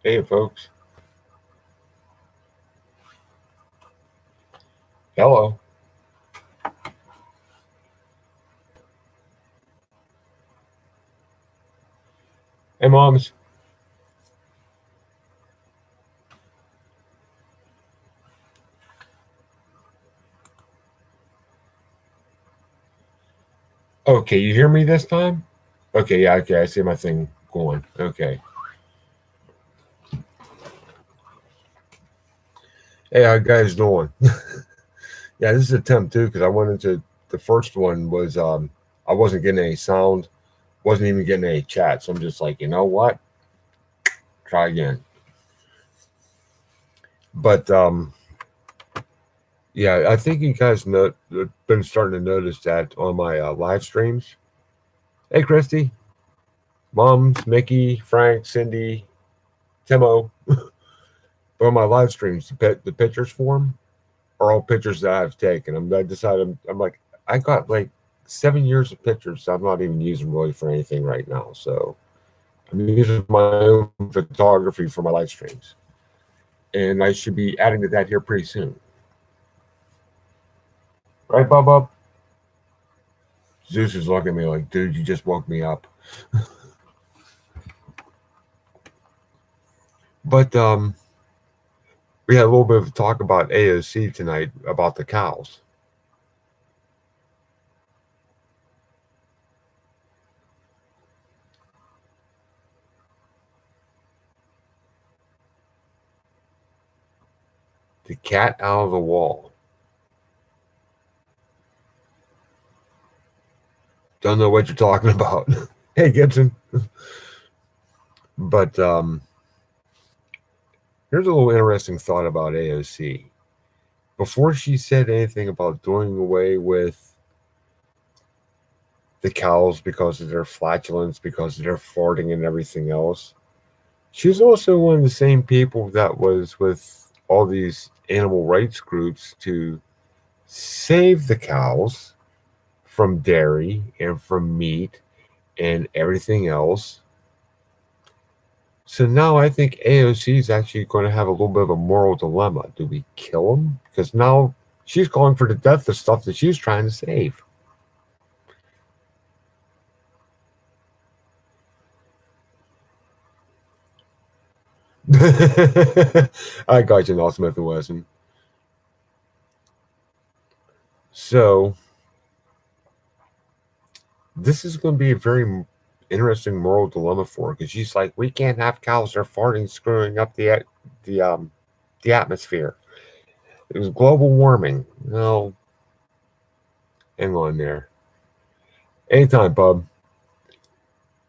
Hey, folks. Hello. Hey, moms. Okay, you hear me this time? Okay, yeah, okay. I see my thing going. Okay. Hey, how you guys doing? Yeah, this is attempt two because I went into the first one was I wasn't getting any sound, wasn't even getting any chat. So I'm just like, you know what? Try again. But yeah, I think you guys know been starting to notice that on my live streams. Hey, Christy, moms, Mickey, Frank, Cindy, Timo. But on my live streams, the pictures for 'em are all pictures that I've taken. I decided I'm like I got like 7 years of pictures I'm not even using really for anything right now. So I'm using my own photography for my live streams, and I should be adding to that here pretty soon. Right, Bob? Bob? Zeus is looking at me like, dude, you just woke me up. But we had a little bit of talk about AOC tonight about the cows. The cat out of the wall. Don't know what you're talking about. Hey, Gibson. But here's a little interesting thought about AOC. Before she said anything about doing away with the cows because of their flatulence, because of their farting and everything else, she's also one of the same people that was with all these animal rights groups to save the cows from dairy and from meat and everything else. So now I think AOC is actually going to have a little bit of a moral dilemma. Do we kill him? Because now she's calling for the death of stuff that she's trying to save. I got you, North Smith and Wesson. So this is going to be a very interesting moral dilemma for her because she's like, we can't have cows that are farting, screwing up the the atmosphere. It was global warming. No, hang on there. Anytime, bub.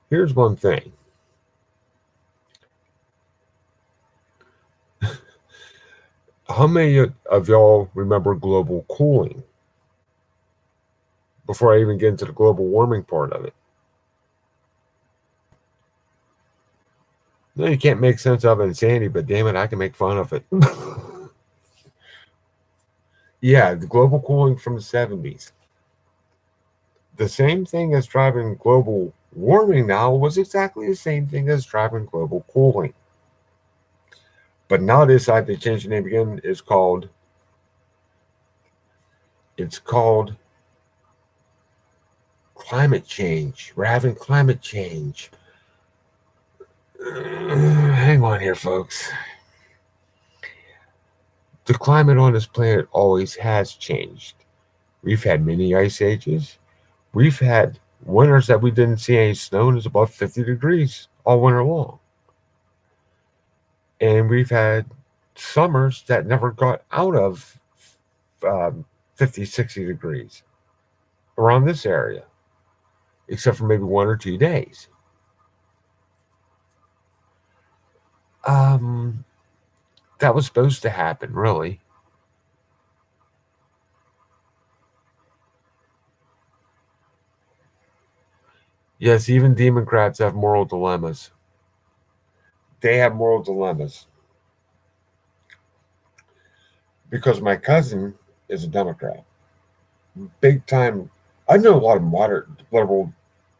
Here's one thing. How many of y'all remember global cooling? Before I even get into the global warming part of it. No, you can't make sense of insanity, but damn it, I can make fun of it. Yeah, the global cooling from the 70s. The same thing as driving global warming now was exactly the same thing as driving global cooling. But now they decided to change the name again. It's called climate change. We're having climate change. Hang on here, folks. The climate on this planet always has changed. We've had many ice ages. We've had winters that we didn't see any snow and it's above 50 degrees all winter long. And we've had summers that never got out of 50, 60 degrees around this area, except for maybe 1 or 2 days. Um, that was supposed to happen, really. Yes, even Democrats have moral dilemmas. They have moral dilemmas because my cousin is a Democrat, big time. I know a lot of moderate liberal.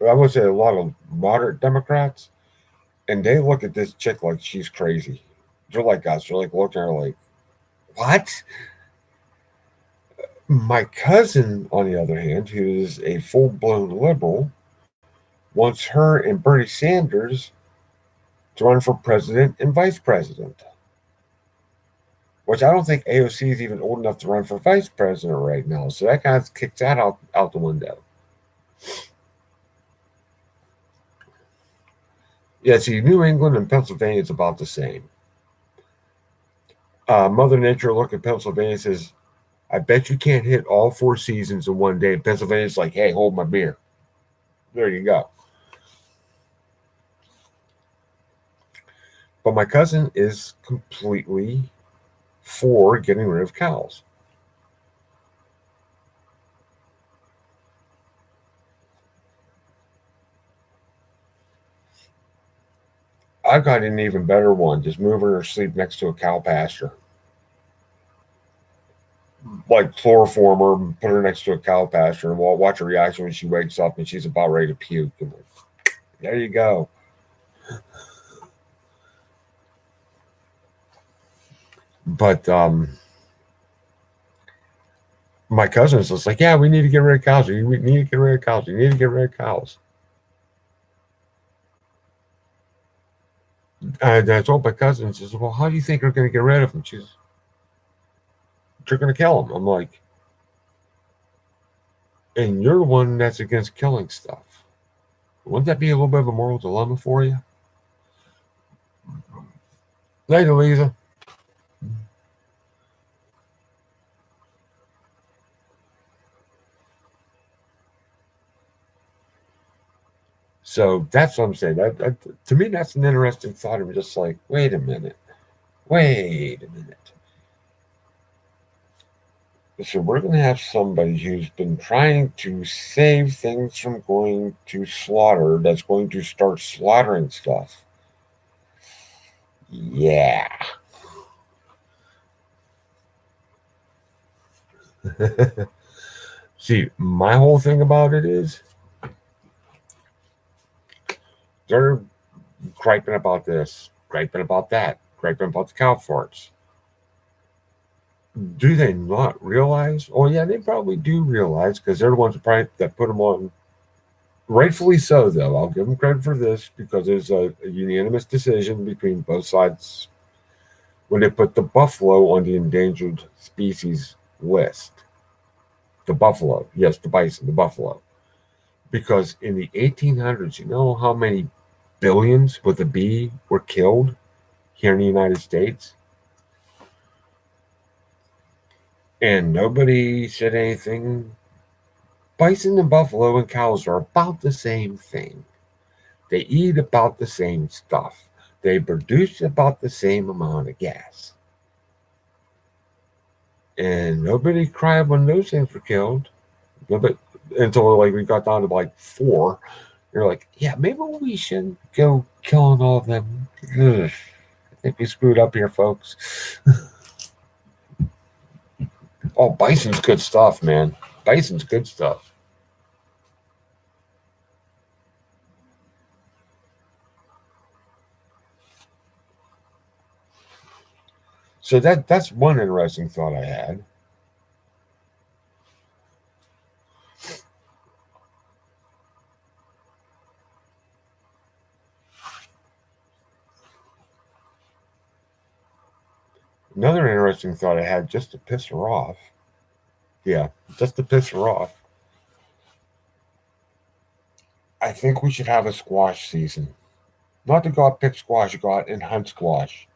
I would say a lot of moderate Democrats, And they look at this chick like she's crazy. They're like us. They're like looking at her like, what? My cousin, on the other hand, who's a full blown liberal, wants her and Bernie Sanders to run for president and vice president, which I don't think AOC is even old enough to run for vice president right now. So that kind of kicks that out the window. Yeah, see, New England and Pennsylvania is about the same. Mother Nature look at Pennsylvania and says, I bet you can't hit all 4 seasons in one day. And Pennsylvania's like, hey, hold my beer. There you go. But my cousin is completely for getting rid of cows. I've got an even better one. Just move her to sleep next to a cow pasture. Like chloroform her, put her next to a cow pasture, and we'll watch her reaction when she wakes up and she's about ready to puke. And there you go. But my cousin's just like, yeah, we need to get rid of cows. We need to get rid of cows. We need to get rid of cows. And I told my cousin, she says, well, how do you think we're going to get rid of them? She's, you're going to kill them. I'm like, and you're the one that's against killing stuff. Wouldn't that be a little bit of a moral dilemma for you? Later, Lisa. So that's what I'm saying. That to me, that's an interesting thought. I'm just like, wait a minute. So we're going to have somebody who's been trying to save things from going to slaughter that's going to start slaughtering stuff. Yeah. See, my whole thing about it is they're griping about this, griping about that, griping about the cow farts. Do they not realize? Oh, yeah, they probably do realize because they're the ones that put them on. Rightfully so, though. I'll give them credit for this because there's a unanimous decision between both sides when they put the buffalo on the endangered species list. The buffalo, yes, the bison, the buffalo. Because in the 1800s, you know how many billions with a B were killed here in the United States? And nobody said anything. Bison and buffalo and cows are about the same thing. They eat about the same stuff. They produce about the same amount of gas. And nobody cried when those things were killed. But until like we got down to like 4, you're like, yeah, maybe we shouldn't go killing all of them. Ugh, I think we screwed up here, folks. Oh, bison's good stuff, man. Bison's good stuff. So that's one interesting thought I had. Another interesting thought I had just to piss her off. Yeah, just to piss her off. I think we should have a squash season. Not to go out pick squash, go out and hunt squash.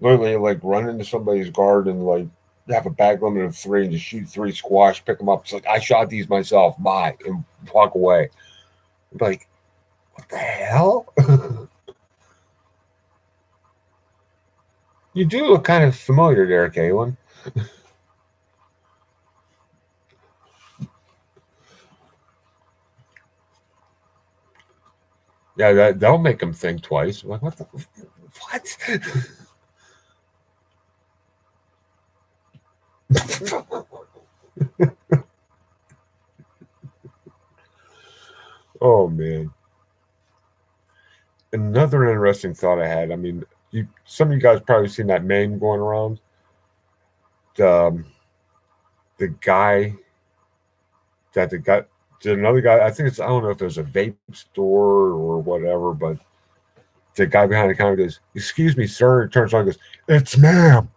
Literally, like run into somebody's garden, like have a bag limit of 3 and just shoot 3 squash, pick them up. It's like I shot these myself, bye, and walk away. Like, what the hell? You do look kind of familiar there, Kaylin. Yeah, that'll make them think twice. Like, what? Oh man. Another interesting thought I had. I mean, some of you guys probably seen that meme going around. The the guy that the guy, another guy. I think it's, I don't know if there's a vape store or whatever, but the guy behind the counter goes, "Excuse me, sir," and turns around and goes, "It's ma'am."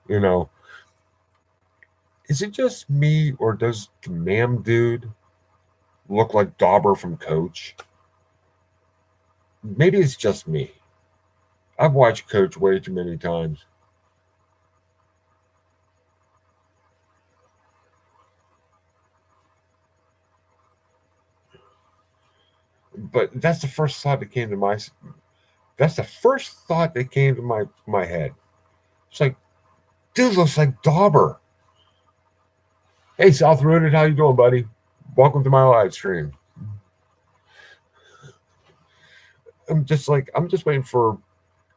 Is it just me, or does the ma'am dude look like Dauber from Coach? Maybe it's just me. I've watched Coach way too many times. But that's the first thought that came to my. That's the first thought that came to my head. It's like, dude looks like Dauber. Hey, South Rooted, how you doing, buddy? Welcome to my live stream. I'm just waiting for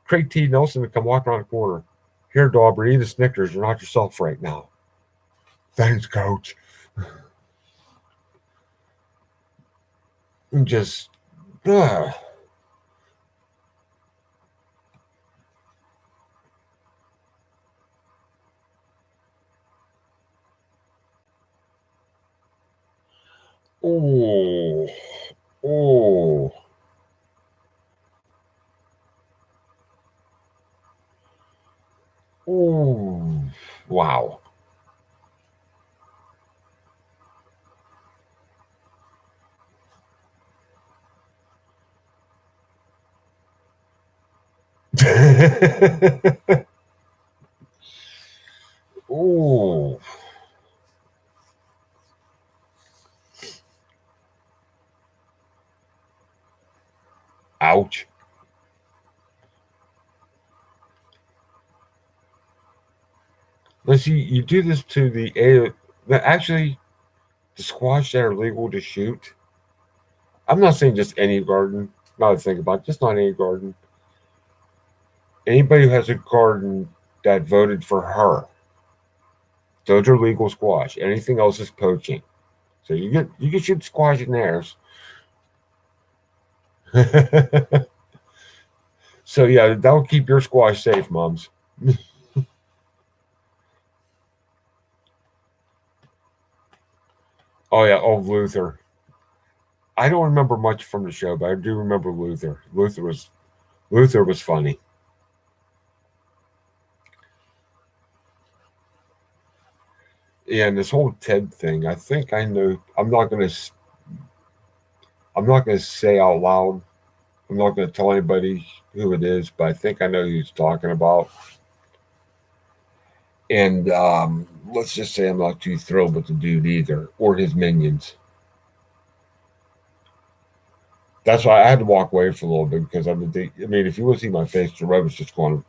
Craig T. Nelson to come walk around the corner. Here, Dauber, eat a Snickers. You're not yourself right now. Thanks, Coach. And just, uh, oh, oh, oh, wow. Oh, ouch. Let's see, you do this to actually, the squash that are legal to shoot. I'm not saying just any garden. Now to think about it, just not any garden. Anybody who has a garden that voted for her, those are legal squash. Anything else is poaching. So you can shoot squash in theirs. So yeah, that'll keep your squash safe, mums. Oh yeah, oh Luther. I don't remember much from the show, but I do remember Luther. Luther was funny. Yeah, and this whole Ted thing, I think I know. I'm not gonna say out loud. I'm not gonna tell anybody who it is, but I think I know who he's talking about. And let's just say I'm not too thrilled with the dude either, or his minions. That's why I had to walk away for a little bit because I mean, if you would see my face, the red was just going.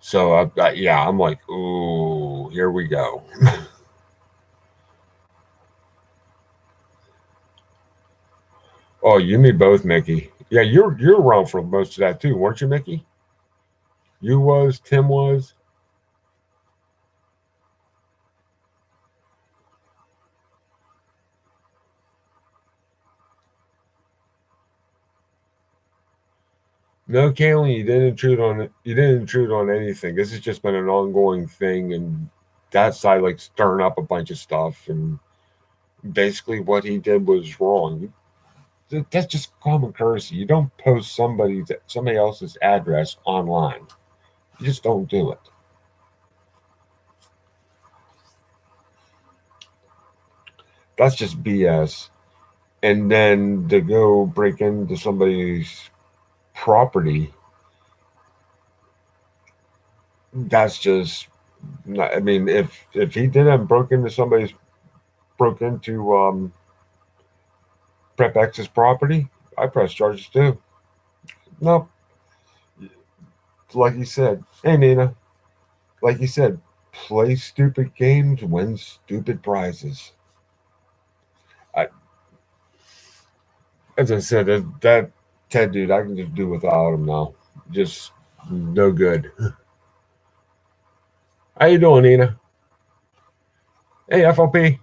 So yeah, I'm like, ooh, here we go. Oh, you and me both, Mickey. Yeah, you're around for most of that too, weren't you, Mickey? You was, Tim was. No, Kaylee, you didn't intrude on it. You didn't intrude on anything. This has just been an ongoing thing, and that side like stirring up a bunch of stuff, and basically what he did was wrong. That's just common courtesy. You don't post somebody else's address online. You just don't do it. That's just BS. And then to go break into somebody's property, that's just. I mean, if he did and broke into Prep X's property, I press charges too. No, like you said, hey Nina, like you said, play stupid games, win stupid prizes. I, as I said, that Ted dude, I can just do without him now. Just no good. How you doing, Nina? Hey, FLP.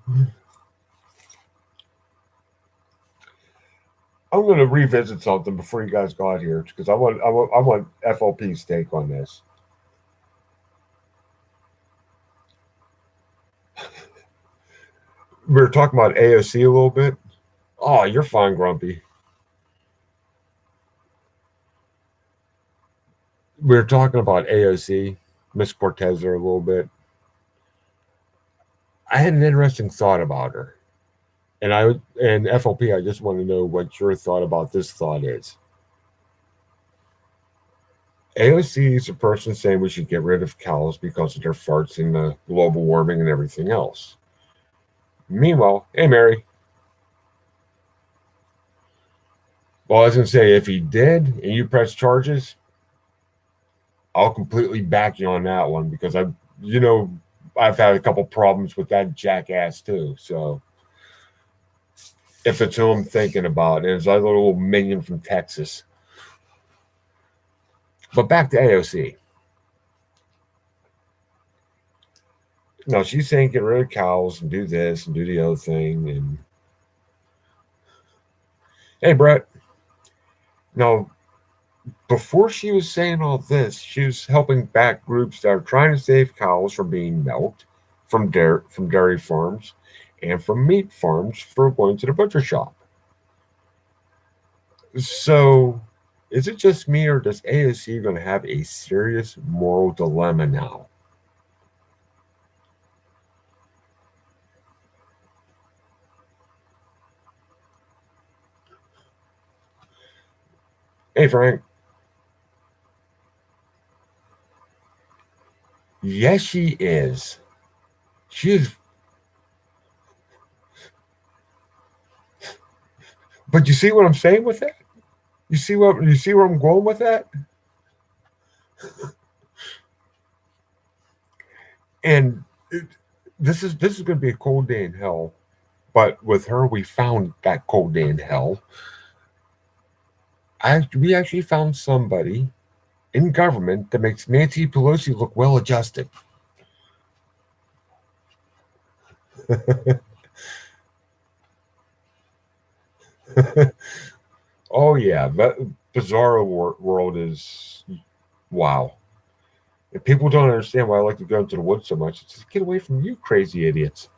I'm going to revisit something before you guys go out here because I want FLP's take on this. We were talking about AOC a little bit. Oh, you're fine, Grumpy. We were talking about AOC, Miss Cortez, there a little bit. I had an interesting thought about her, and FLP. I just want to know what your thought about this thought is. AOC is a person saying we should get rid of cows because of their farts and the global warming and everything else. Meanwhile, hey Mary. Well, I was gonna say if he did and you press charges, I'll completely back you on that one because you know, I've had a couple problems with that jackass too. So if it's who I'm thinking about, it's that little minion from Texas. But back to AOC. No, she's saying get rid of cows and do this and do the other thing. And hey, Brett. Now, before she was saying all this, she was helping back groups that are trying to save cows from being milked from dairy farms and from meat farms for going to the butcher shop. So, is it just me or does AOC going to have a serious moral dilemma now? Hey, Frank. Yes, she is. She is. But you see what I'm saying with that? You see where I'm going with that? And it, this is going to be a cold day in hell. But with her, we found that cold day in hell. We actually found somebody in government that makes Nancy Pelosi look well adjusted. Oh yeah, that Bizarro world is wow. If people don't understand why I like to go into the woods so much, it's just get away from you crazy idiots.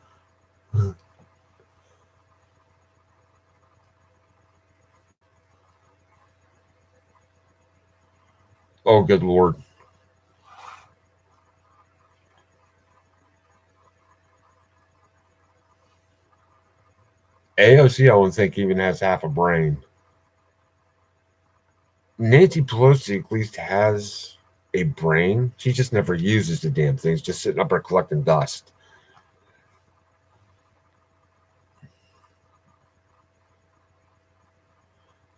Oh good lord. AOC I don't think even has half a brain. Nancy Pelosi at least has a brain. She just never uses the damn things, just sitting up there collecting dust.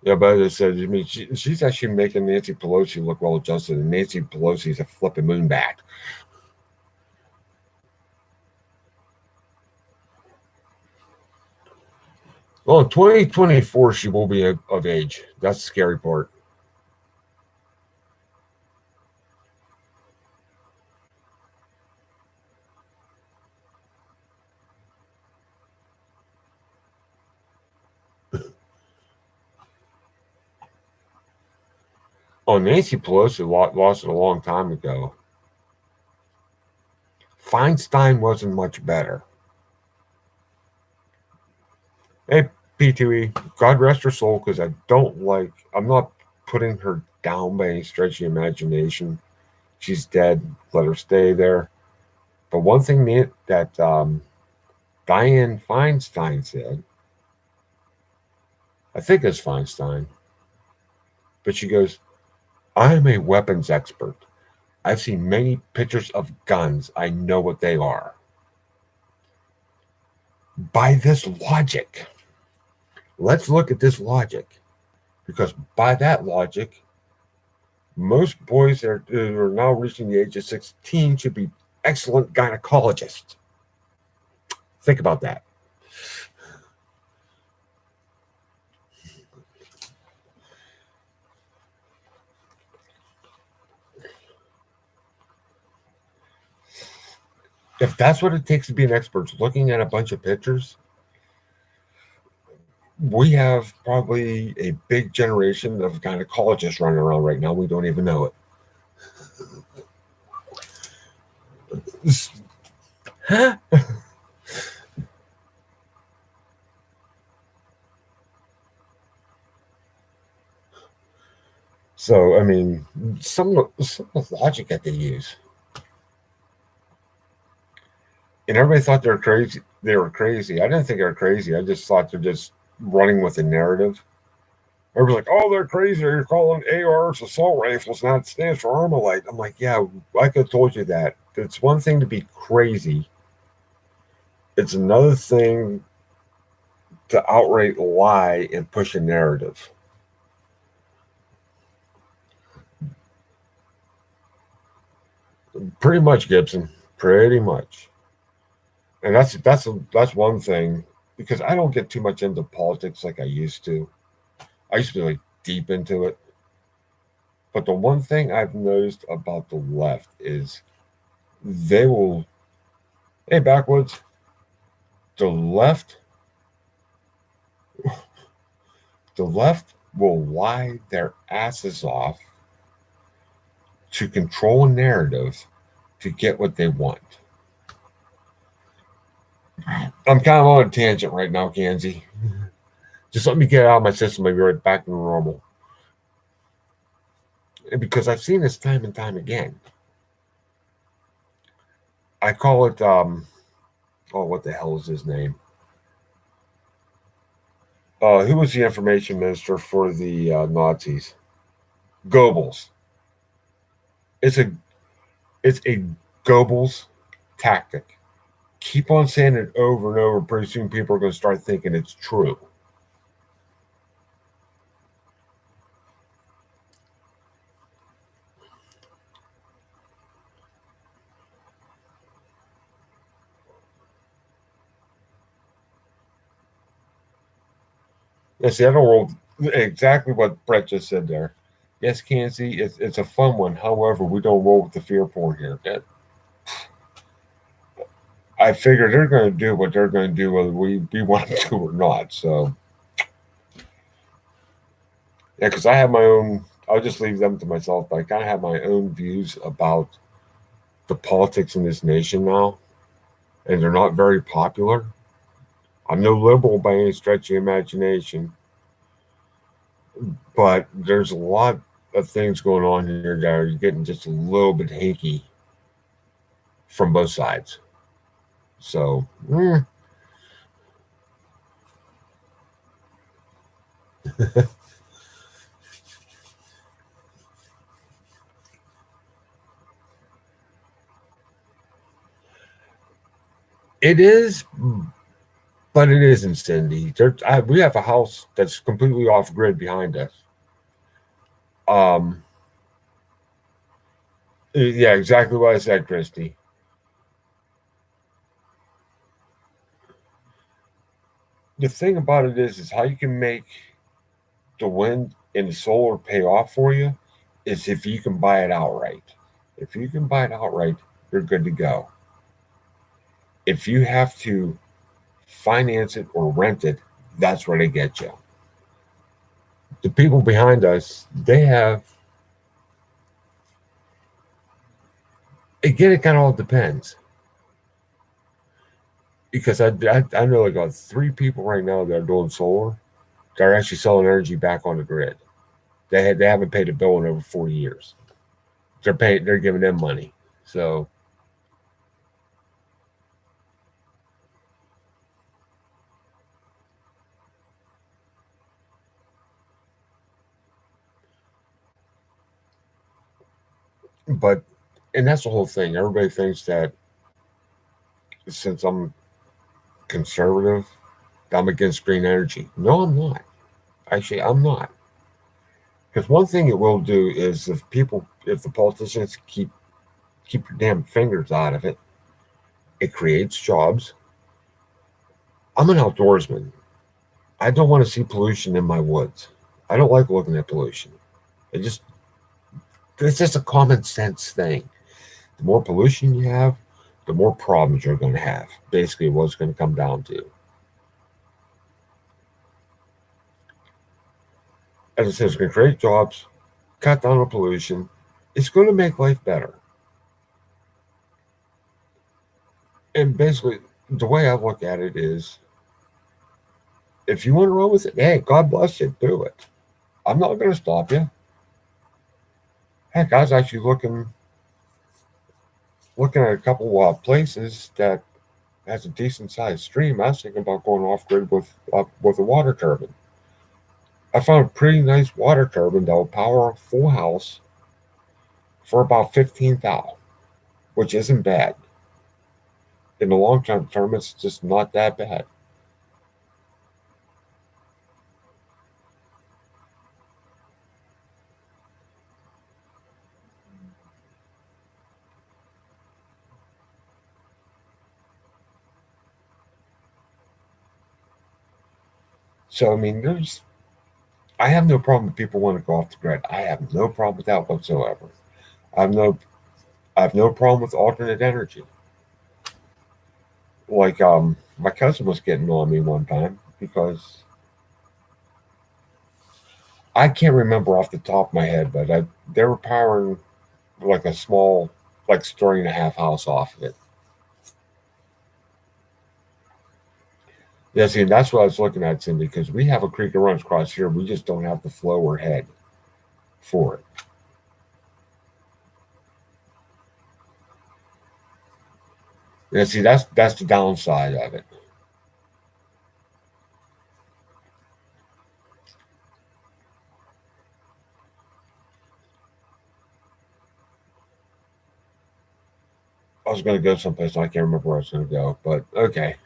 Yeah, but as I said, I mean, she's actually making Nancy Pelosi look well adjusted, and Nancy Pelosi's a flipping moonbat. Well, in 2024, she will be of age. That's the scary part. Oh, Nancy Pelosi lost it a long time ago. Feinstein wasn't much better. Hey, P2E, God rest her soul, because I'm not putting her down by any stretch of the imagination. She's dead. Let her stay there. But one thing that Diane Feinstein said, I think it's Feinstein, but she goes, I am a weapons expert. I've seen many pictures of guns. I know what they are. By this logic, let's look at this logic. Because by that logic, most boys that are now reaching the age of 16 should be excellent gynecologists. Think about that. If that's what it takes to be an expert, looking at a bunch of pictures, we have probably a big generation of gynecologists running around right now. We don't even know it. Huh? So, I mean, some of the logic that they use, and everybody thought they were crazy. They were crazy. I didn't think they were crazy. I just thought they're just running with a narrative. Everybody's like, "Oh, they're crazy. You're calling ARs assault rifles, not stands for Armalite." I'm like, "Yeah, I could have told you that. It's one thing to be crazy. It's another thing to outright lie and push a narrative." Pretty much, Gibson. Pretty much. And that's one thing because I don't get too much into politics like I used to. I used to be like deep into it. But the one thing I've noticed about the left is they will, hey, backwoods, the left, the left will lie their asses off to control a narrative to get what they want. I'm kind of on a tangent right now, Kanzi. Just let me get it out of my system. I'll be right back to normal. And because I've seen this time and time again. I call it oh, what the hell is his name? Who was the information minister for the Nazis? Goebbels. It's a it's a Goebbels tactic. Keep on saying it over and over. Pretty soon, people are going to start thinking it's true. Yeah, see, I don't roll exactly what Brett just said there. Yes, Kansi, it's a fun one. However, we don't roll with the fear porn here. I figure they're going to do what they're going to do, whether we want them to or not. So, yeah, because I have my own. I'll just leave them to myself. But I kind of have my own views about the politics in this nation now, and they're not very popular. I'm no liberal by any stretch of the imagination, but there's a lot of things going on here that are getting just a little bit hinky from both sides. So, it is, but it isn't, Cindy. We have a house that's completely off grid behind us. Um, yeah, exactly what I said, Christy. The thing about it is how you can make the wind and the solar pay off for you is if you can buy it outright. If you can buy it outright, you're good to go. If you have to finance it or rent it, that's where they get you. The people behind us, they have, again, it kind of all depends. Because I know like about three people right now that are doing solar. They're actually selling energy back on the grid. They haven't paid a bill in over 4 years. They're giving them money. So, but and that's the whole thing. Everybody thinks that since I'm conservative, I'm against green energy. No, I'm not. Actually, I'm not. Because one thing it will do is if the politicians keep your damn fingers out of it, it creates jobs. I'm an outdoorsman. I don't want to see pollution in my woods. I don't like looking at pollution. It just it's just a common sense thing. The more pollution you have, the more problems you're going to have. Basically, what it's going to come down to. As I said, it's going to create jobs, cut down on pollution. It's going to make life better. And basically, the way I look at it is, if you want to run with it, hey, God bless you, do it. I'm not going to stop you. Heck, I was actually looking at a couple places that has a decent sized stream. I was thinking about going off grid with a water turbine. I found a pretty nice water turbine that will power a full house for about 15,000, which isn't bad. In the long term, it's just not that bad. So I mean, I have no problem with people want to go off the grid. I have no problem with that whatsoever. I have no I have no problem with alternate energy. Like my cousin was getting on me one time because I can't remember off the top of my head, but they were powering like a small, like story and a half house off of it. Yeah, see, that's what I was looking at, Cindy, because we have a creek that runs across here. We just don't have the flow or head for it. Yeah, see, that's the downside of it. I was going to go someplace, I can't remember where I was going to go, but okay.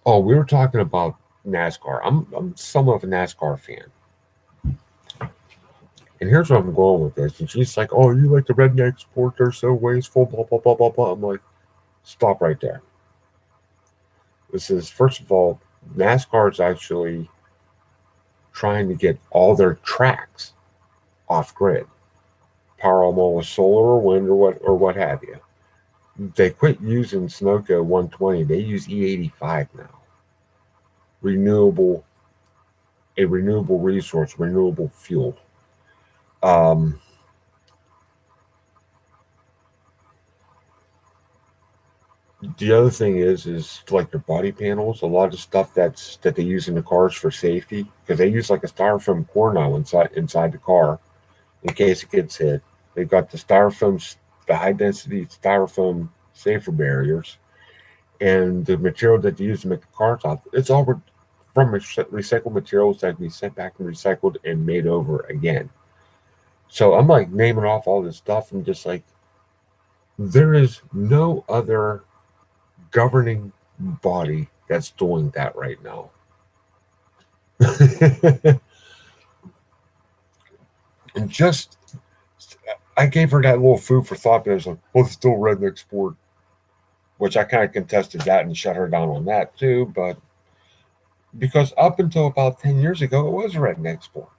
Oh, we were talking about NASCAR. I'm somewhat of a NASCAR fan. And here's where I'm going with this. And she's like, "Oh, you like the redneck sport? They're so wasteful." Blah blah blah blah blah. I'm like, "Stop right there." This is first of all, NASCAR is actually trying to get all their tracks off grid, power them all with solar or wind or what have you. They quit using Sunoco 120. They use E85 now. Renewable, a renewable resource, renewable fuel. Um, the other thing is like their body panels. A lot of stuff that they use in the cars for safety because they use like a styrofoam core now inside the car in case it gets hit. They've got the high density styrofoam safer barriers, and the material that they use to make the cars off. It's all from recycled materials that can be sent back and recycled and made over again. So I'm like naming off all this stuff and just like there is no other governing body that's doing that right now. And just I gave her that little food for thought, but I was like, well, it's still redneck sport, which I kind of contested that and shut her down on that too. But because up until about 10 years ago, it was a redneck sport.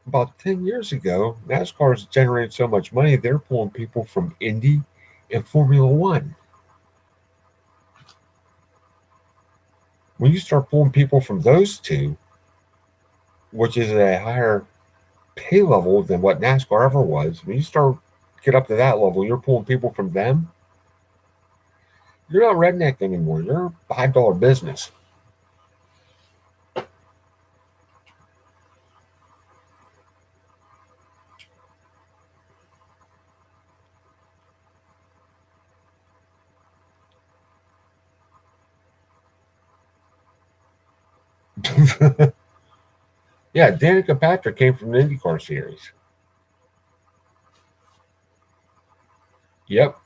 About 10 years ago, NASCAR's generated so much money, they're pulling people from Indy and Formula One. When you start pulling people from those two, which is a higher pay level than what NASCAR ever was, when you start get up to that level, you're pulling people from them. You're not redneck anymore. You're a $5 business. Yeah, Danica Patrick came from the IndyCar series. Yep.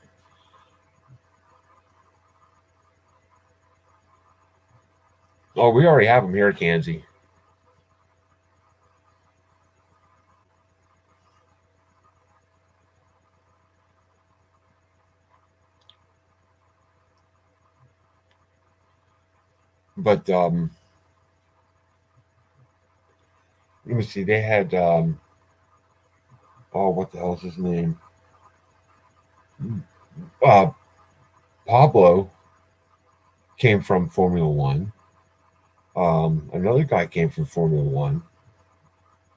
Oh, we already have them here at Kansas. But let me see. They had oh, what the hell is his name? Uh, Pablo came from Formula One. Another guy came from Formula One,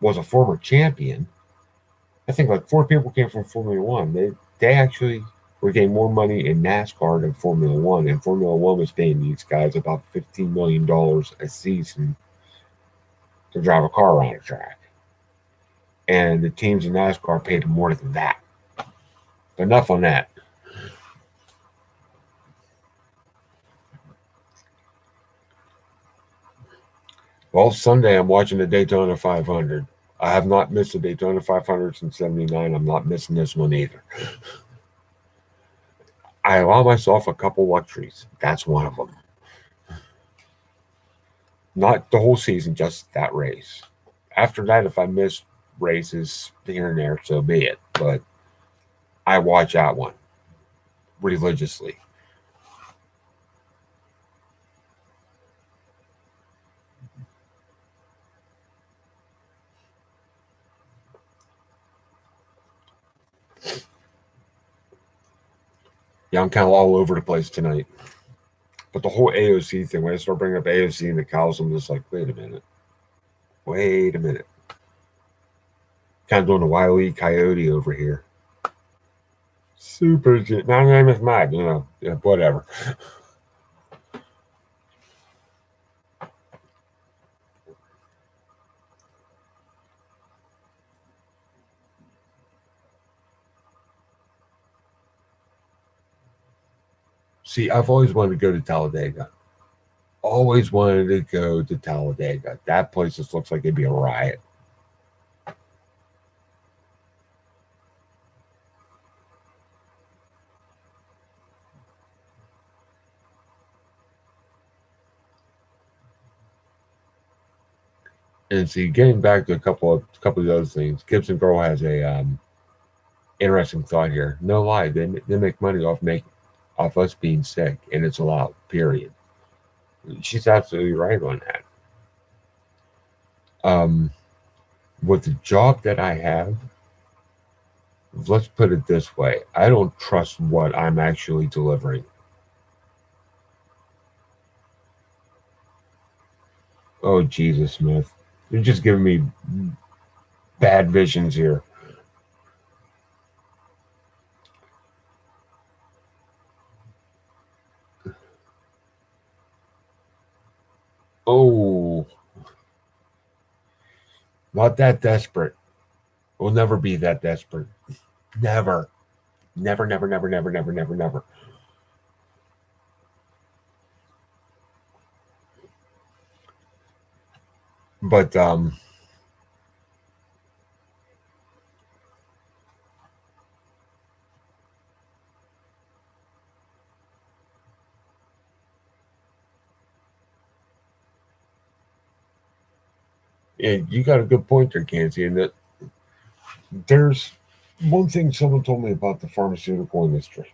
was a former champion. I think like 4 people came from Formula One. They actually were getting more money in NASCAR than Formula One, and Formula One was paying these guys about $15 million a season to drive a car around a track. And the teams in NASCAR paid more than that. But enough on that. Well, Sunday I'm watching the Daytona 500. I have not missed the Daytona 500 since '79. I'm not missing this one either. I allow myself a couple luxuries. That's one of them. Not the whole season, just that race. After that, if I miss races here and there, so be it. But I watch that one religiously. Yeah, I'm kind of all over the place tonight. But the whole AOC thing, when I start bringing up AOC and the cows, I'm just like, wait a minute. Wait a minute. Kind of doing the Wile E. Coyote over here. Super. My name is Mike, yeah, whatever. See, I've always wanted to go to Talladega. Always wanted to go to Talladega. That place just looks like it'd be a riot. And see, getting back to a couple of the other things, Gibson Girl has a interesting thought here. No lie, they make money off us being sick, and it's allowed. Period. She's absolutely right on that. With the job that I have, let's put it this way: I don't trust what I'm actually delivering. Oh Jesus, Smith, you're just giving me bad visions here. Oh, not that desperate. We'll never be that desperate. Never. Never, never, never, never, never, never, never. But yeah, you got a good point there, Kansi, in that there's one thing someone told me about the pharmaceutical industry.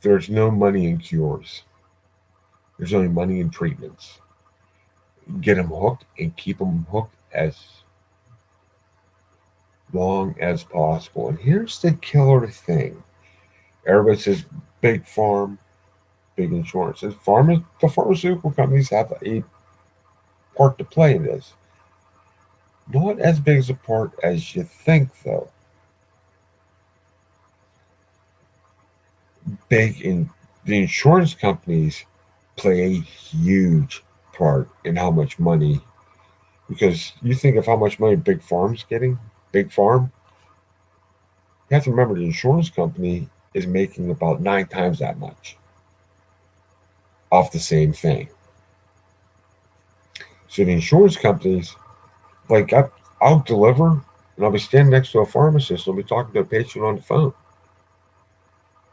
There's no money in cures. There's only money in treatments. Get them hooked and keep them hooked as long as possible. And here's the killer thing. Everybody says big farm, big insurance. The pharmaceutical companies have a part to play in this. Not as big as a part as you think, though. Big in the insurance companies play a huge part in how much money, because you think of how much money Big Farm's getting. Big Farm, you have to remember the insurance company is making about 9 times that much off the same thing. So the insurance companies, like I'll deliver and I'll be standing next to a pharmacist. I'll be talking to a patient on the phone.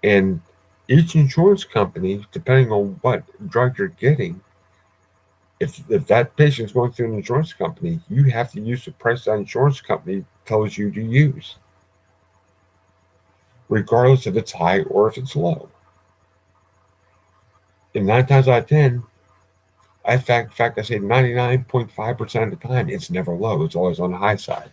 And each insurance company, depending on what drug you're getting, if that patient's going through an insurance company, you have to use the price that insurance company tells you to use, regardless if it's high or if it's low. And 9 times out of 10, in fact, I say 99.5% of the time, it's never low. It's always on the high side.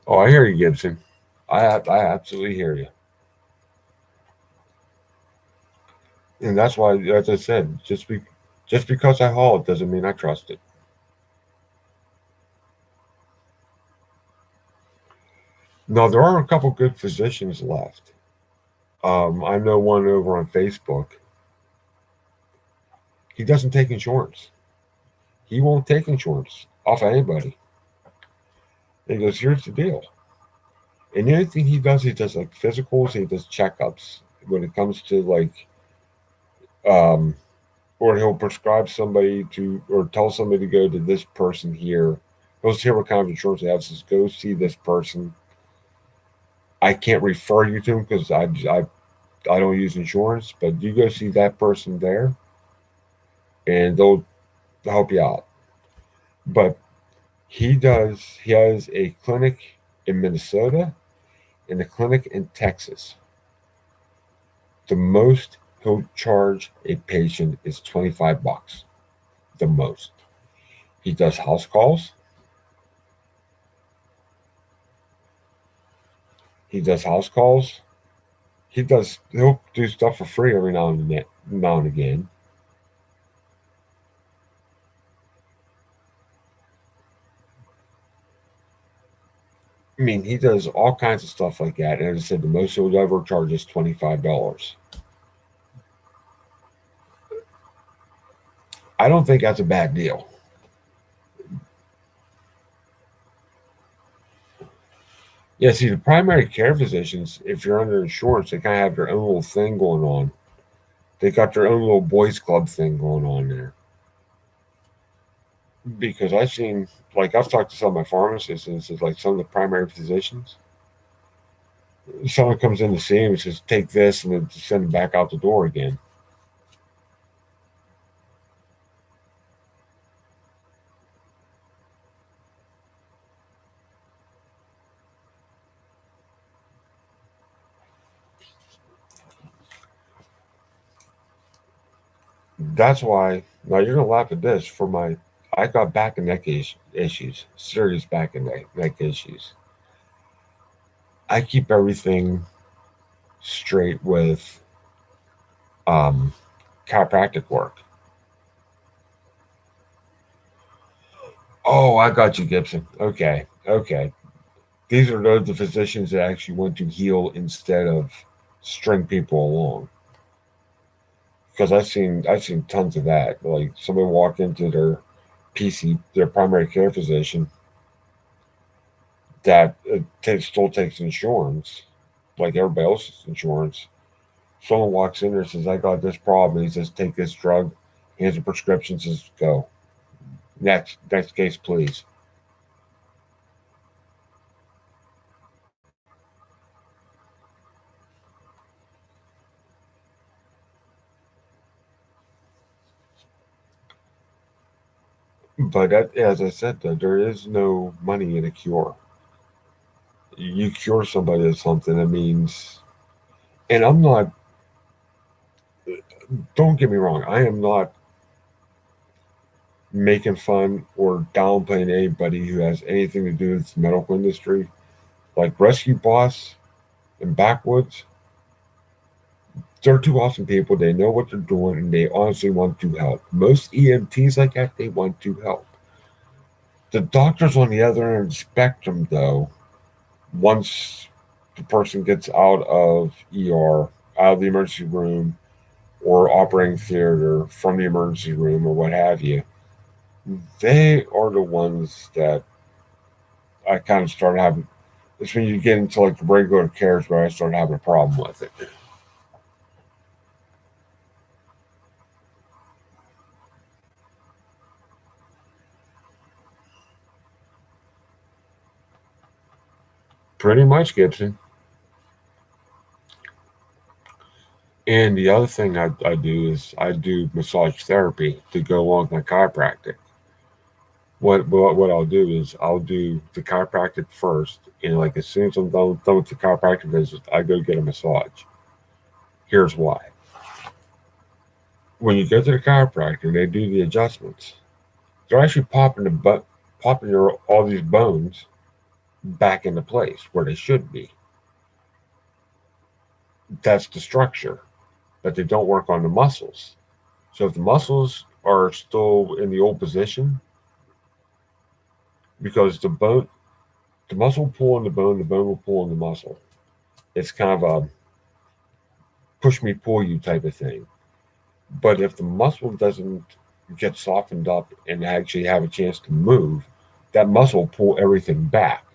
Oh, I hear you, Gibson. I absolutely hear you, and that's why, as I said, just because I haul it doesn't mean I trust it. Now there are a couple good physicians left. I know one over on Facebook. He doesn't take insurance. He won't take insurance off of anybody. And he goes, here's the deal. And the only thing he does like physicals, he does checkups when it comes to like, um, or he'll prescribe somebody to, or tell somebody to go to this person here. He'll see what kind of insurance they have. Says, go see this person. I can't refer you to him because I don't use insurance, but you go see that person there and they'll help you out. But he has a clinic in Minnesota and a clinic in Texas. The most he'll charge a patient is $25. The most. He does house calls. He does house calls. He'll do stuff for free every now and again. I mean, he does all kinds of stuff like that. And as I said, the most he'll ever charge is $25. I don't think that's a bad deal. Yeah, see, the primary care physicians, if you're under insurance, they kind of have their own little thing going on. They got their own little boys club thing going on there. Because I've seen, like, I've talked to some of my pharmacists, and it's like some of the primary physicians. Someone comes in to see him and says, "Take this," and then send him back out the door again. That's why. Now you're gonna laugh at this. I got back and neck issues, serious back and neck issues. I keep everything straight with um, chiropractic work. Oh, I got you, Gibson. Okay, okay. These are the physicians that actually want to heal instead of string people along. Because I've seen tons of that. Like somebody walk into their their primary care physician that still takes insurance, like everybody else's insurance. Someone walks in there and says, "I got this problem." And he says, "Take this drug." Hands a prescription. Says, "Go next case, please." But as I said, though, there is no money in a cure. You cure somebody of something, that means, and I'm not. Don't get me wrong. I am not making fun or downplaying anybody who has anything to do with the medical industry. Like Rescue Boss and Backwoods, they're two awesome people. They know what they're doing and they honestly want to help. Most EMTs like that, they want to help. The doctors on the other end of the spectrum, though, once the person gets out of ER, out of the emergency room or operating theater, from the emergency room or what have you, they are the ones that I kind of started having. It's when you get into like the regular cares where I started having a problem with it. Pretty much, Gibson. And the other thing I do is I do massage therapy to go along with my chiropractic. What I'll do is I'll do the chiropractic first, and like as soon as I'm done with the chiropractic visit, I go get a massage. Here's why: when you go to the chiropractor, they do the adjustments. They're actually popping your all these bones back into place where they should be. That's the structure, but they don't work on the muscles. So if the muscles are still in the old position, because the muscle will pull on the bone will pull on the muscle. It's kind of a push me, pull you type of thing. But if the muscle doesn't get softened up and actually have a chance to move, that muscle will pull everything back.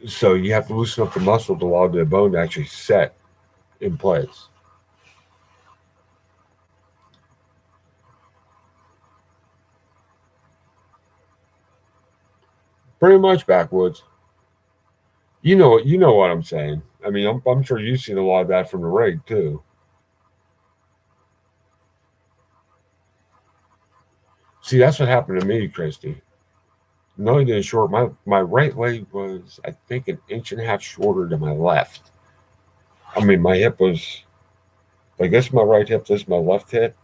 So you have to loosen up the muscle to allow the bone to actually set in place. Pretty much backwoods. You know what I'm saying. I mean, I'm sure you've seen a lot of that from the rig too. See, that's what happened to me, Christy. Not only did short, my right leg was, I think, an inch and a half shorter than my left. I mean, my hip was, like, this is my right hip, this is my left hip.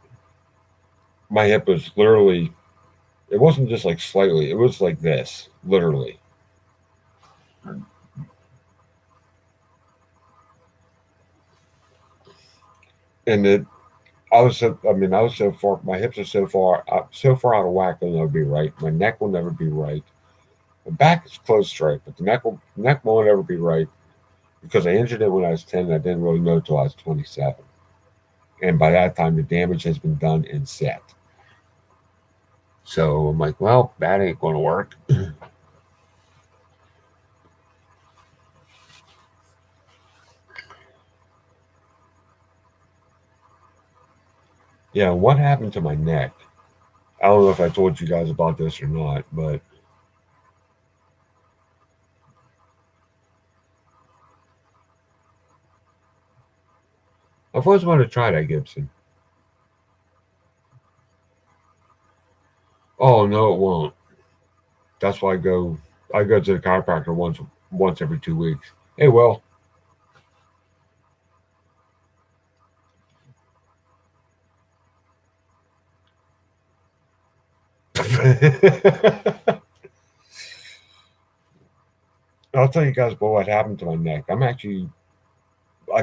My hip was literally, it wasn't just like slightly, it was like this, literally. And I was so far, my hips are so far out of whack, they'll never be right. My neck will never be right. My back is close straight, but the neck won't ever be right because I injured it when I was 10 and I didn't really know until I was 27. And by that time, the damage has been done and set. So I'm like, well, that ain't going to work. Yeah, what happened to my neck? I don't know if I told you guys about this or not, but I've always wanted to try that Gibson. Oh no, it won't. That's why I go to the chiropractor once every 2 weeks. Hey, well, I'll tell you guys about what happened to my neck. I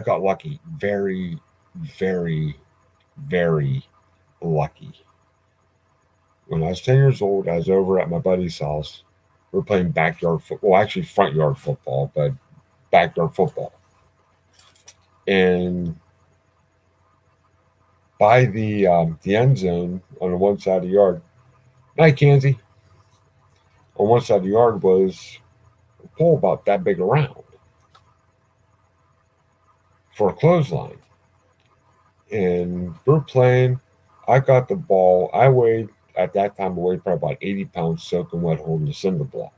got lucky, very, very, very lucky. When I was 10 years old, I was over at my buddy's house. We were playing well, actually front yard football, but backyard football. And by the end zone on the one side of the yard, night Kansy, on one side of the yard was a pole about that big around for a clothesline. And we're playing. I got the ball. At that time, I weighed probably about 80 pounds soaking wet holding the cinder block.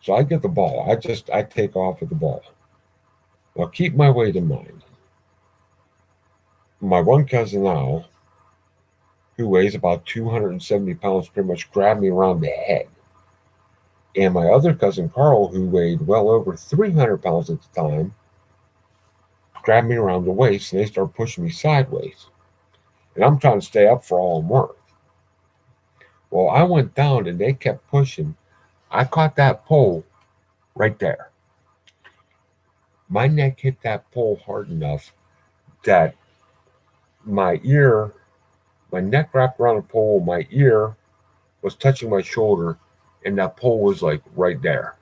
So I get the ball. I take off with the ball. Now keep my weight in mind. My one cousin Al, who weighs about 270 pounds, pretty much grabbed me around the head. And my other cousin Carl, who weighed well over 300 pounds at the time, grabbed me around the waist and they started pushing me sideways. And I'm trying to stay up for all I'm worth. Well, I went down and they kept pushing. I caught that pole right there. My neck hit that pole hard enough that my ear, my neck wrapped around the pole, my ear was touching my shoulder, and that pole was like right there.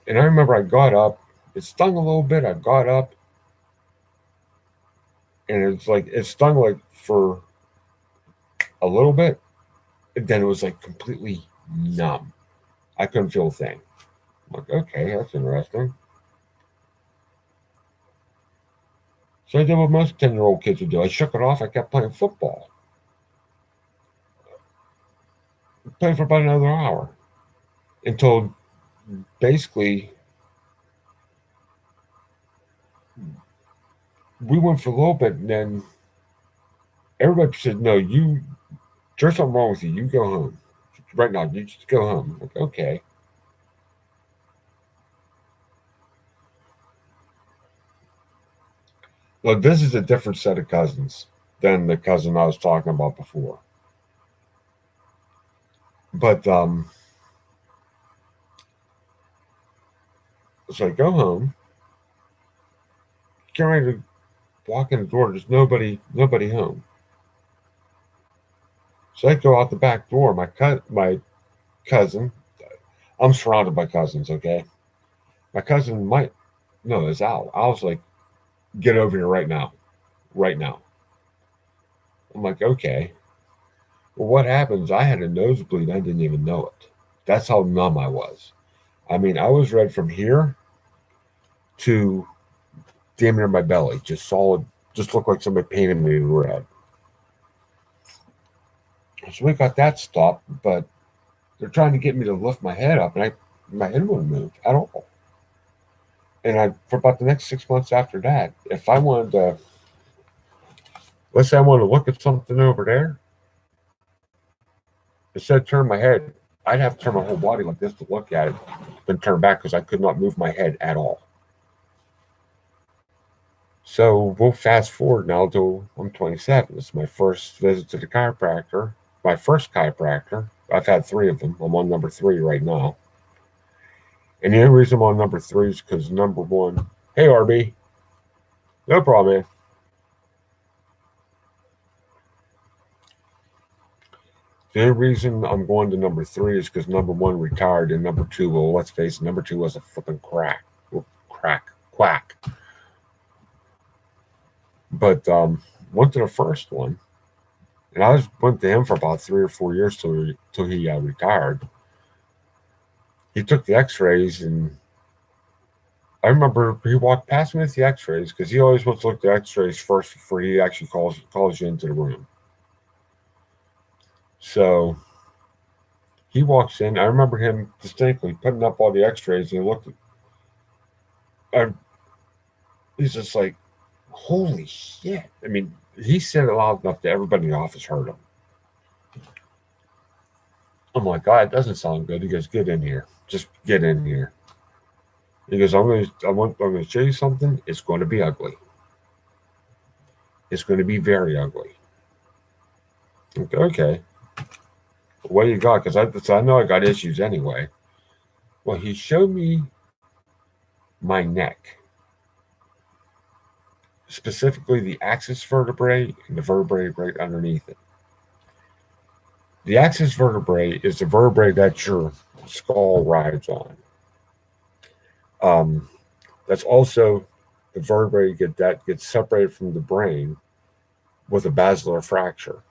And I remember I got up, it stung a little bit. I got up, and it's like it stung like for a little bit, and then it was like completely numb. I couldn't feel a thing. I'm like, okay, that's interesting. So I did what most 10-year-old kids would do. I shook it off. I kept playing football. Played for about another hour until basically we went for a little bit, and then everybody said, "No, there's something wrong with you. You go home right now. You just go home." I'm like, okay. Well, this is a different set of cousins. than the cousin I was talking about before. But so I go home, get ready to walk in the door. There's nobody home. So I go out the back door. My cousin. I'm surrounded by cousins. Okay, my cousin might. No, it's Al. Al's like, get over here right now, right now. I'm like, okay. Well, what happens? I had a nosebleed. I didn't even know it. That's how numb I was. I mean, I was red from here to damn near my belly, just solid, just looked like somebody painted me red. So we got that stopped, but they're trying to get me to lift my head up, and my head wouldn't move at all. And for about the next 6 months after that, if I wanted to, let's say I wanted to look at something over there, instead of turn my head, I'd have to turn my whole body like this to look at it, then turn back because I could not move my head at all. So we'll fast forward now to I'm 27. This is my first visit to the chiropractor. My first chiropractor. I've had 3 of them. I'm on number 3 right now. And the only reason I'm on number 3 is because number 1, hey RB, no problem, man. The only reason I'm going to number 3 is because number 1 retired and number 2, well, let's face it, number 2 was a flipping quack. But went to the first one, and went to him for about 3 or 4 years till he retired. He took the X-rays, and I remember he walked past me with the X-rays because he always wants to look at the X-rays first before he actually calls you into the room. So he walks in. I remember him distinctly putting up all the X-rays, and he looked at. He's just like, holy shit. I mean, he said it loud enough that everybody in the office heard him. I'm like, God, it doesn't sound good. He goes, get in here. Just get in here. He goes, I'm going to show you something. It's going to be ugly. It's going to be very ugly. Okay. What do you got? Because I know I got issues anyway. Well, he showed me my neck. Specifically the axis vertebrae and the vertebrae right underneath it. The axis vertebrae is the vertebrae that your skull rides on. That's also the vertebrae that gets separated from the brain with a basilar fracture.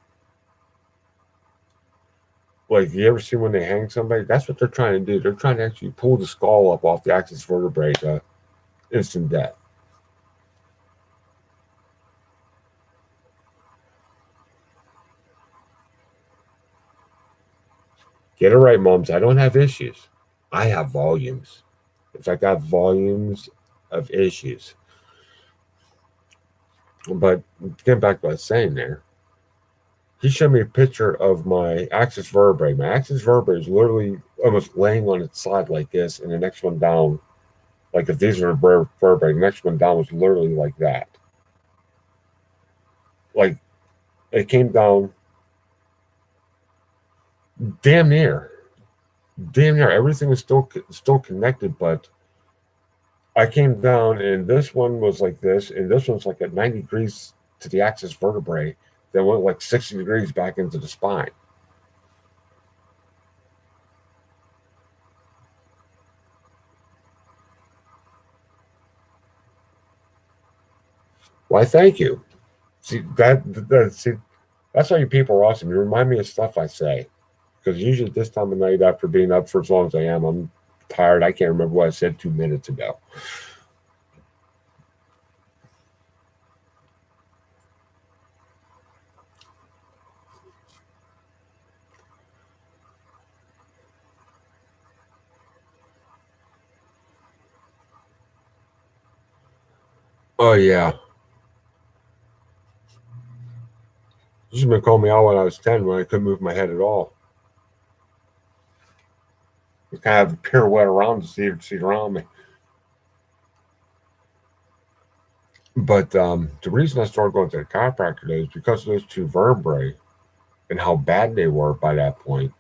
Like, you ever see when they hang somebody? That's what they're trying to do. They're trying to actually pull the skull up off the axis vertebrae to instant death. Get it right, moms. I don't have issues. I have volumes. In fact, I have volumes of issues. But getting back to what I was saying there, he showed me a picture of my axis vertebrae. My axis vertebrae is literally almost laying on its side like this, and the next one down, like if these are vertebrae, the next one down was literally like that. Like, it came down damn near. Everything was still connected, but I came down, and this one was like this, and this one's like at 90 degrees to the axis vertebrae. That went like 60 degrees back into the spine. Why, thank you. See, that's why you people are awesome. You remind me of stuff I say. Because usually at this time of night, after being up for as long as I am, I'm tired. I can't remember what I said 2 minutes ago. Oh, yeah. You should have called me out when I was 10 when I couldn't move my head at all. I kind of have a pirouette around to see around me. But the reason I started going to the chiropractor though is because of those two vertebrae and how bad they were by that point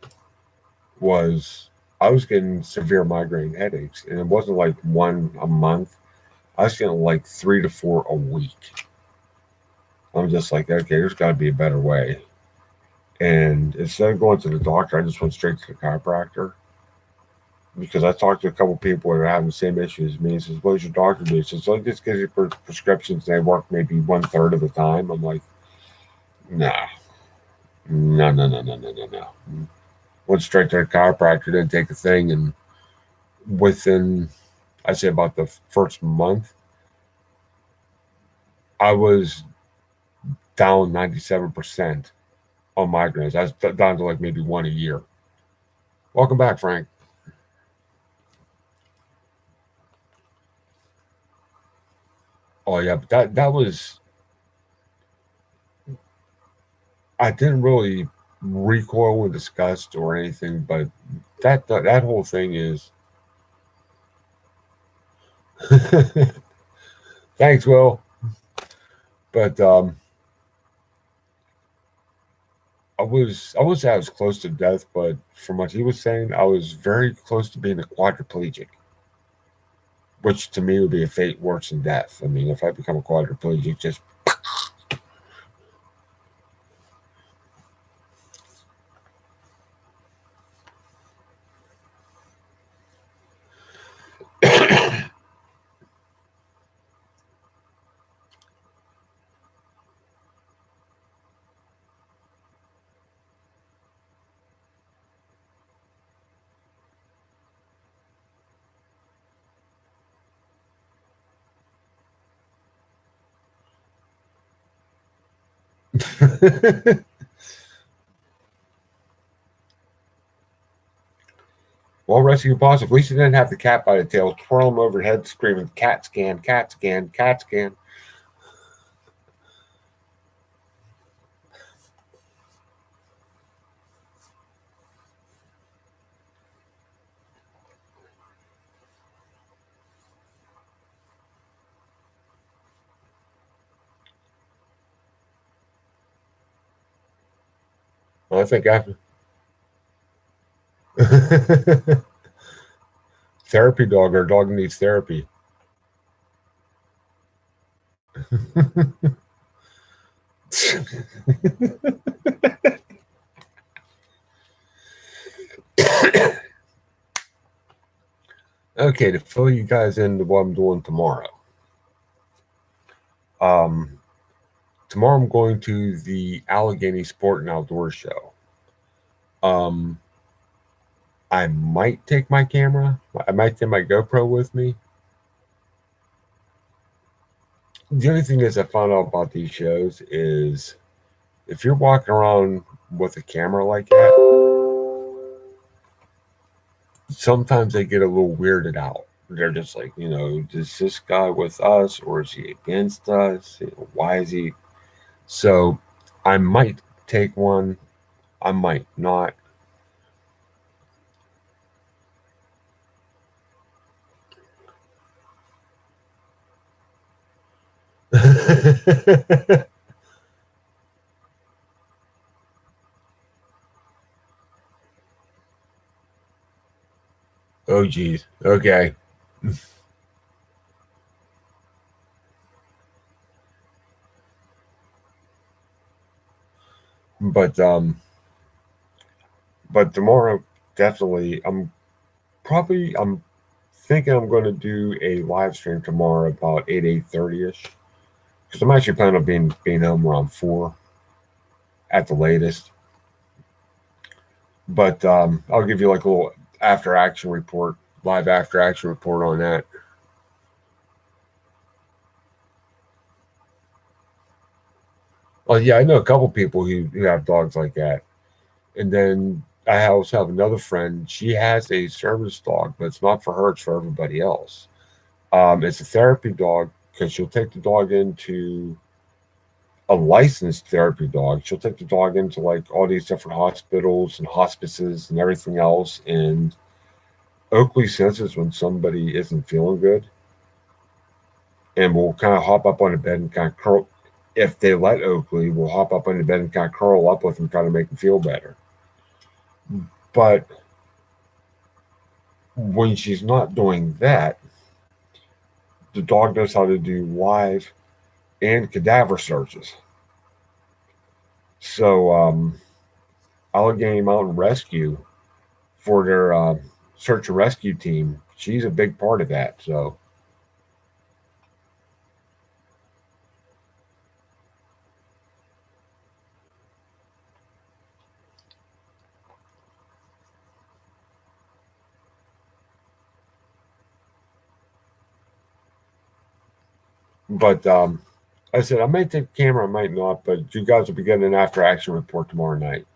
was I was getting severe migraine headaches, and it wasn't like one a month. I was getting like 3 to 4 a week. I'm just like, okay, there's got to be a better way. And instead of going to the doctor, I just went straight to the chiropractor because I talked to a couple people that are having the same issues as me. He says, "What does your doctor do?" He says, "Well, just gives you prescriptions. They work maybe 1/3 of the time." I'm like, "Nah, no, no, no, no, no, no, no." Went straight to the chiropractor, didn't take a thing, and within, I say about the first month, I was down 97% on migraines. I was down to like maybe one a year. Welcome back, Frank. Oh yeah, but that was I didn't really recoil in disgust or anything, but that whole thing is. Thanks, Will. But I was close to death, but from what he was saying, I was very close to being a quadriplegic, which to me would be a fate worse than death. I mean, if I become a quadriplegic, just while rescuing boss, at least he didn't have the cat by the tail, twirl him overhead, screaming, "Cat scan, cat scan, cat scan." I think after therapy dog or dog needs therapy. Okay, to fill you guys into what I'm doing tomorrow. Um, Tomorrow I'm going to the Allegheny Sport and Outdoor Show. Um, I might take my camera. I might take my GoPro with me. The only thing is, I found out about these shows is if you're walking around with a camera like that, sometimes they get a little weirded out. They're just like, is this guy with us or is he against us? Why is he? So I might take one. I might not. Oh, geez. Okay. But tomorrow definitely I'm thinking I'm going to do a live stream tomorrow about 8:30 ish because I'm actually planning on being home around 4 at the latest. But I'll give you like a little after action report, live after action report on that. Oh yeah, I know a couple people who have dogs like that, and then I also have another friend. She has a service dog, but it's not for her; it's for everybody else. It's a therapy dog because she'll take the dog into a licensed therapy dog. She'll take the dog into like all these different hospitals and hospices and everything else. And Oakley senses when somebody isn't feeling good. and we'll kind of hop up on the bed and kind of curl. If they let Oakley, we'll hop up on the bed and kind of curl up with him, kind of make him feel better. But when she's not doing that, the dog knows how to do live and cadaver searches. So Allegheny Mountain Rescue, for their search and rescue team, she's a big part of that. So but I said I might take the camera, I might not, but you guys will be getting an after action report tomorrow night.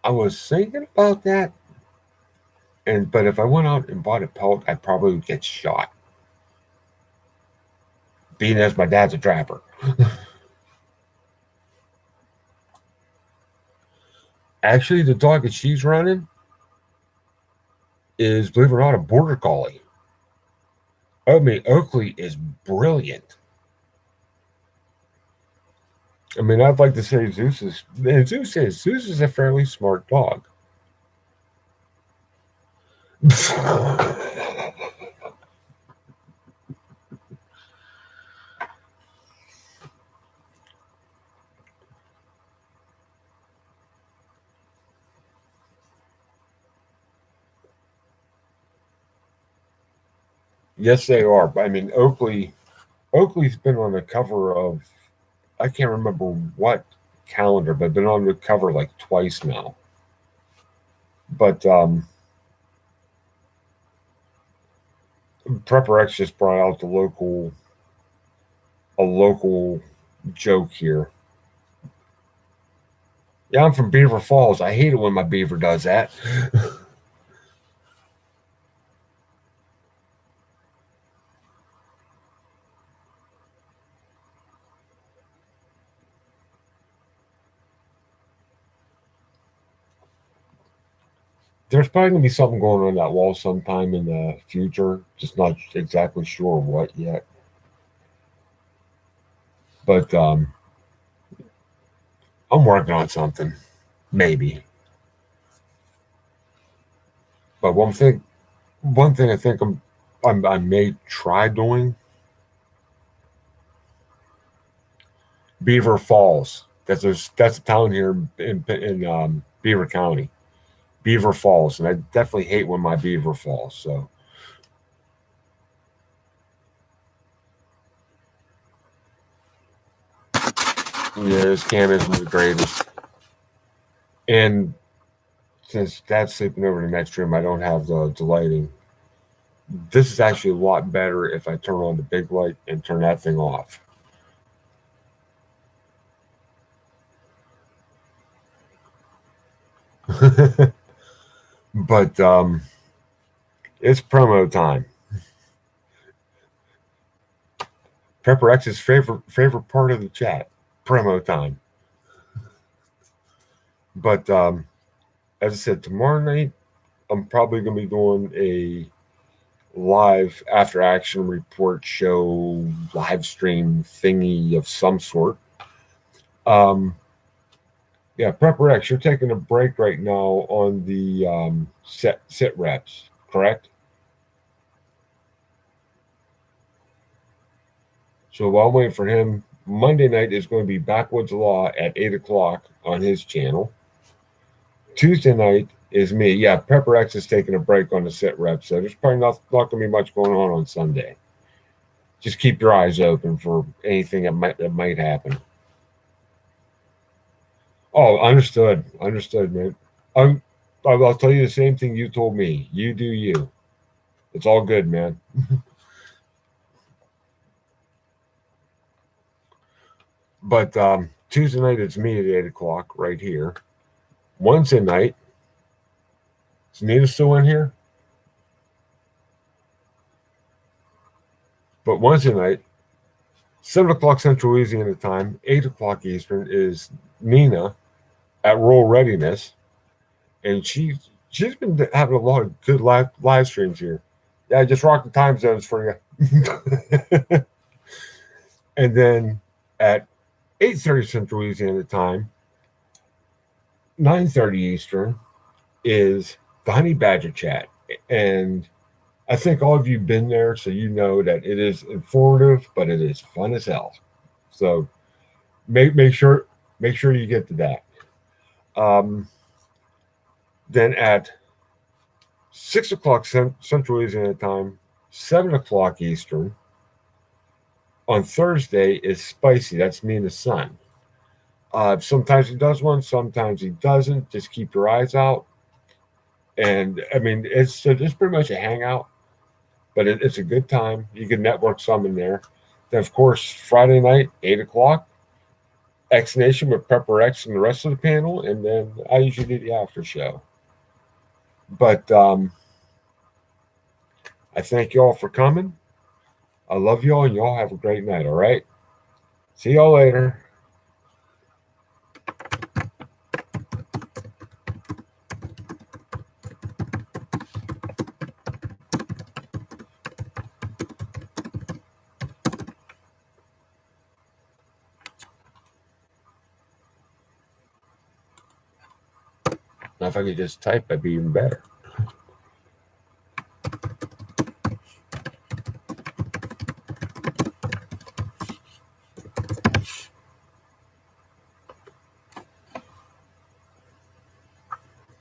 I was thinking about that, but if I went out and bought a pelt, I probably would get shot. Being as my dad's a trapper. Actually, the dog that she's running is, believe it or not, a border collie. I mean, Oakley is brilliant. I mean, I'd like to say Zeus is a fairly smart dog. Yes, they are. I mean, Oakley's been on the cover of, I can't remember what calendar, but been on the cover like twice now. But Prepper X just brought out a local joke here. Yeah, I'm from Beaver Falls. I hate it when my beaver does that. There's probably gonna be something going on that wall sometime in the future. Just not exactly sure what yet. But I'm working on something, maybe. But one thing I think I may try doing, Beaver Falls. That's a town here in Beaver County, Beaver Falls, and I definitely hate when my beaver falls. So yeah, this cam isn't the greatest. And since Dad's sleeping over in the next room, I don't have the lighting. This is actually a lot better if I turn on the big light and turn that thing off. But it's promo time. Pepper X's favorite part of the chat, promo time. But as I said, tomorrow night I'm probably going to be doing a live after action report show, live stream thingy of some sort. Yeah, Prepper X, you're taking a break right now on the sit reps, correct? So while I'm waiting for him, Monday night is going to be Backwoods Law at 8 o'clock on his channel. Tuesday night is me. Yeah, Prepper X is taking a break on the sit reps, so there's probably not going to be much going on Sunday. Just keep your eyes open for anything that might happen. Oh, understood, man. I'll tell you the same thing you told me. You do you. It's all good, man. But Tuesday night it's me at 8 o'clock right here. Wednesday night, is Nita still in here? But Wednesday night, 7 o'clock Central Louisiana time, 8 o'clock Eastern, is Nina at Rural Readiness. And she's been having a lot of good live streams here. Yeah, just rock the time zones for you. And then at 8:30 Central Louisiana time, 9:30 Eastern is the Honey Badger Chat. And I think all of you have been there, so you know that it is informative, but it is fun as hell. So make sure you get to that. Um, then at 6 o'clock Central Louisiana time, 7 o'clock Eastern on Thursday is Spicy. That's me and the son. Sometimes he does one, sometimes he doesn't. Just keep your eyes out. And I mean, it's pretty much a hangout, but it's a good time. You can network some in there. Then, of course, Friday night, 8 o'clock, X Nation with Pepper X and the rest of the panel, and then I usually do the after show. But I thank you all for coming. I love you all, and you all have a great night. All right. See y'all later. Now, if I could just type, that'd be even better.